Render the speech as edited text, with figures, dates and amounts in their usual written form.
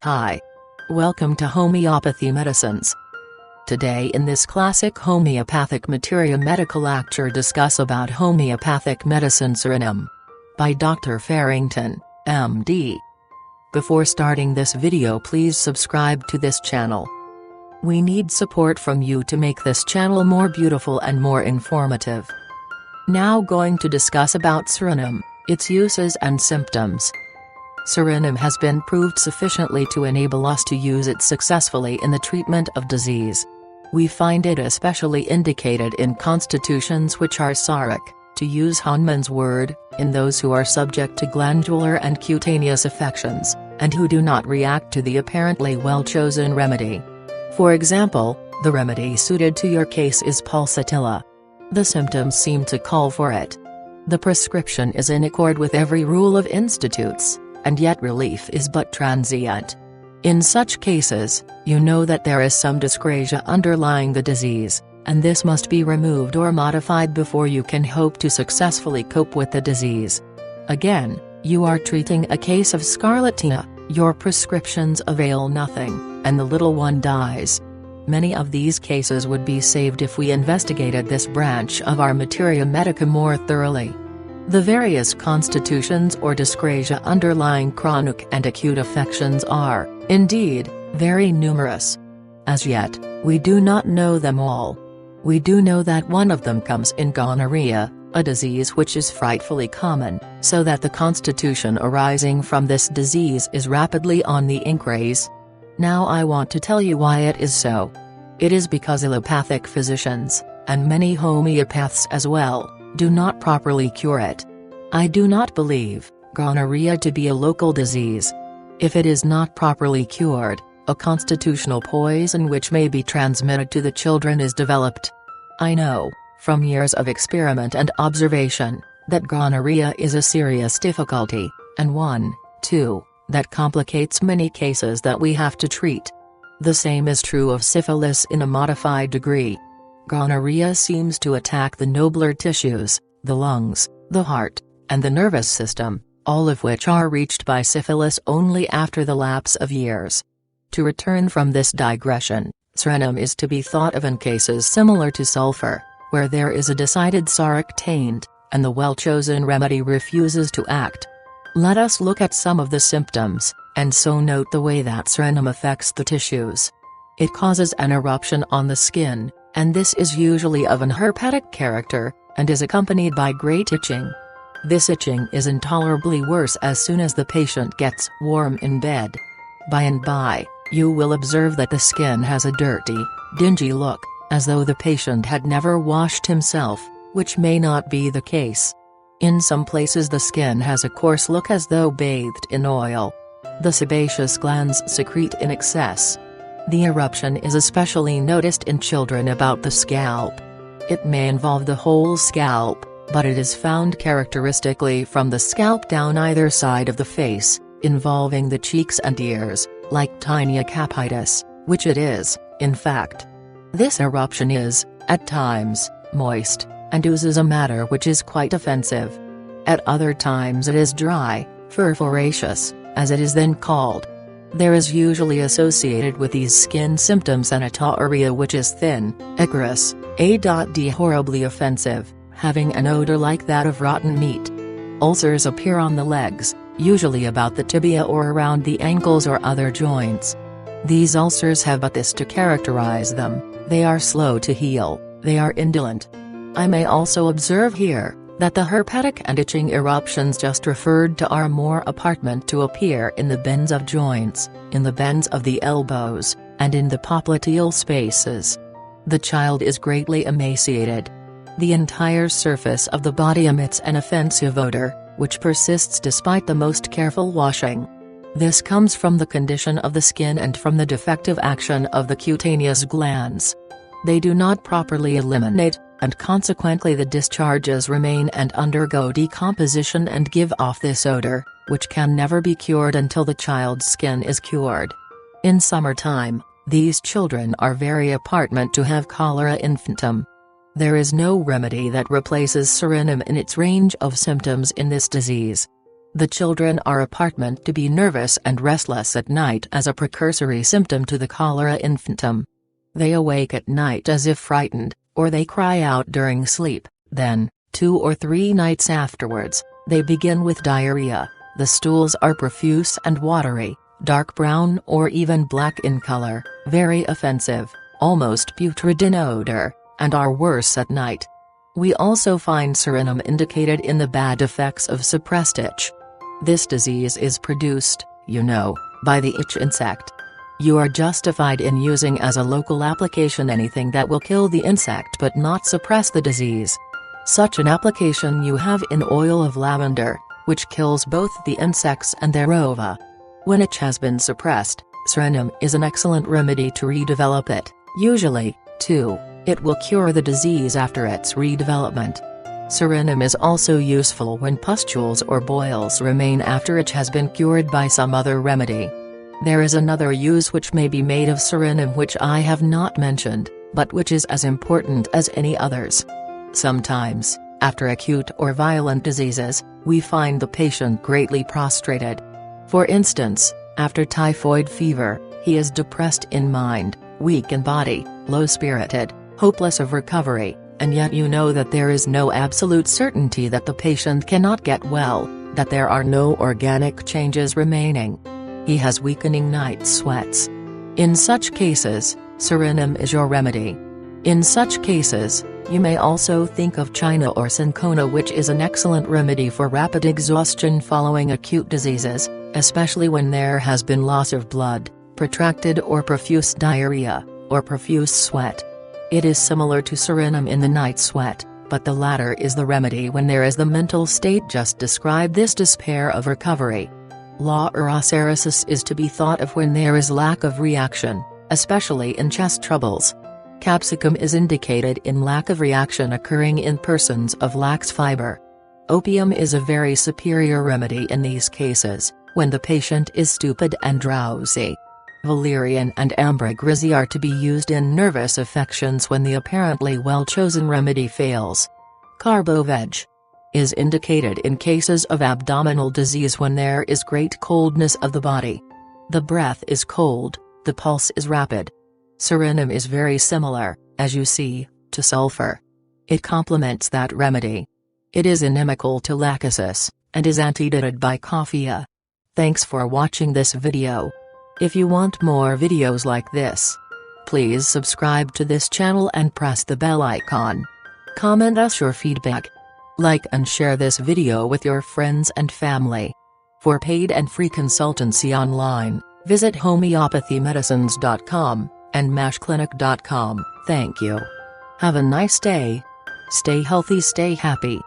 Hi. Welcome to Homeopathy Medicines. Today in this classic Homeopathic Materia Medica lecture discuss about homeopathic medicine Psorinum by Dr. Farrington, MD. Before starting this video, please subscribe to this channel. We need support from you to make this channel more beautiful and more informative. Now going to discuss about Psorinum, its uses and symptoms. Psorinum has been proved sufficiently to enable us to use it successfully in the treatment of disease. We find it especially indicated in constitutions which are psoric, to use Hahnemann's word, in those who are subject to glandular and cutaneous affections, and who do not react to the apparently well-chosen remedy. For example, the remedy suited to your case is pulsatilla. The symptoms seem to call for it. The prescription is in accord with every rule of institutes, and yet relief is but transient. In such cases, you know that there is some dyscrasia underlying the disease, and this must be removed or modified before you can hope to successfully cope with the disease. Again, you are treating a case of scarlatina, your prescriptions avail nothing, and the little one dies. Many of these cases would be saved if we investigated this branch of our materia medica more thoroughly. The various constitutions or dyscrasia underlying chronic and acute affections are, indeed, very numerous. As yet, we do not know them all. We do know that one of them comes in gonorrhea, a disease which is frightfully common, so that the constitution arising from this disease is rapidly on the increase. Now I want to tell you why it is so. It is because allopathic physicians, and many homeopaths as well, do not properly cure it. I do not believe gonorrhea to be a local disease. If it is not properly cured, a constitutional poison which may be transmitted to the children is developed. I know, from years of experiment and observation, that gonorrhea is a serious difficulty, and one, too, that complicates many cases that we have to treat. The same is true of syphilis in a modified degree. Gonorrhea seems to attack the nobler tissues, the lungs, the heart, and the nervous system, all of which are reached by syphilis only after the lapse of years. To return from this digression, Psorinum is to be thought of in cases similar to sulfur, where there is a decided psoric taint, and the well-chosen remedy refuses to act. Let us look at some of the symptoms, and so note the way that Psorinum affects the tissues. It causes an eruption on the skin, and this is usually of an herpetic character, and is accompanied by great itching. This itching is intolerably worse as soon as the patient gets warm in bed. By and by, you will observe that the skin has a dirty, dingy look, as though the patient had never washed himself, which may not be the case. In some places the skin has a coarse look as though bathed in oil. The sebaceous glands secrete in excess. The eruption is especially noticed in children about the scalp. It may involve the whole scalp, but it is found characteristically from the scalp down either side of the face, involving the cheeks and ears, like tinea capitis, which it is, in fact. This eruption is, at times, moist, and oozes a matter which is quite offensive. At other times it is dry, furfuraceous, as it is then called. There is usually associated with these skin symptoms an atauria which is thin, ichorous, horribly offensive, having an odor like that of rotten meat. Ulcers appear on the legs, usually about the tibia or around the ankles or other joints. These ulcers have but this to characterize them: they are slow to heal, they are indolent. I may also observe here, that the herpetic and itching eruptions just referred to are more apparent to appear in the bends of joints, in the bends of the elbows, and in the popliteal spaces. The child is greatly emaciated. The entire surface of the body emits an offensive odor, which persists despite the most careful washing. This comes from the condition of the skin and from the defective action of the cutaneous glands. They do not properly eliminate, and consequently the discharges remain and undergo decomposition and give off this odor, which can never be cured until the child's skin is cured. In summertime, these children are very apparent to have cholera infantum. There is no remedy that replaces Psorinum in its range of symptoms in this disease. The children are apartment to be nervous and restless at night as a precursory symptom to the cholera infantum. They awake at night as if frightened, or they cry out during sleep, then, 2 or 3 nights afterwards, they begin with diarrhea. The stools are profuse and watery, dark brown or even black in color, very offensive, almost putrid in odor, and are worse at night. We also find Psorinum indicated in the bad effects of suppressed itch. This disease is produced, by the itch insect. You are justified in using as a local application anything that will kill the insect but not suppress the disease. Such an application you have in oil of lavender, which kills both the insects and their ova. When itch has been suppressed, Psorinum is an excellent remedy to redevelop it. Usually, too, it will cure the disease after its redevelopment. Psorinum is also useful when pustules or boils remain after itch has been cured by some other remedy. There is another use which may be made of Psorinum which I have not mentioned, but which is as important as any others. Sometimes, after acute or violent diseases, we find the patient greatly prostrated. For instance, after typhoid fever, he is depressed in mind, weak in body, low-spirited, hopeless of recovery, and yet you know that there is no absolute certainty that the patient cannot get well, that there are no organic changes remaining. He has weakening night sweats. In such cases, Psorinum is your remedy. In such cases, you may also think of China or cinchona, which is an excellent remedy for rapid exhaustion following acute diseases, especially when there has been loss of blood, protracted or profuse diarrhea, or profuse sweat. It is similar to Psorinum in the night sweat, but the latter is the remedy when there is the mental state just described, this despair of recovery. La urosericis is to be thought of when there is lack of reaction, especially in chest troubles. Capsicum is indicated in lack of reaction occurring in persons of lax fiber. Opium is a very superior remedy in these cases, when the patient is stupid and drowsy. Valerian and ambergris are to be used in nervous affections when the apparently well-chosen remedy fails. Carboveg is indicated in cases of abdominal disease when there is great coldness of the body. The breath is cold, the pulse is rapid. Psorinum is very similar, as you see, to sulfur. It complements that remedy. It is inimical to lachesis, and is antidoted by coffea. Thanks for watching this video. If you want more videos like this, please subscribe to this channel and press the bell icon. Comment us your feedback. Like and share this video with your friends and family. For paid and free consultancy online, visit homeopathymedicines.com and mashclinic.com. Thank you. Have a nice day. Stay healthy, stay happy.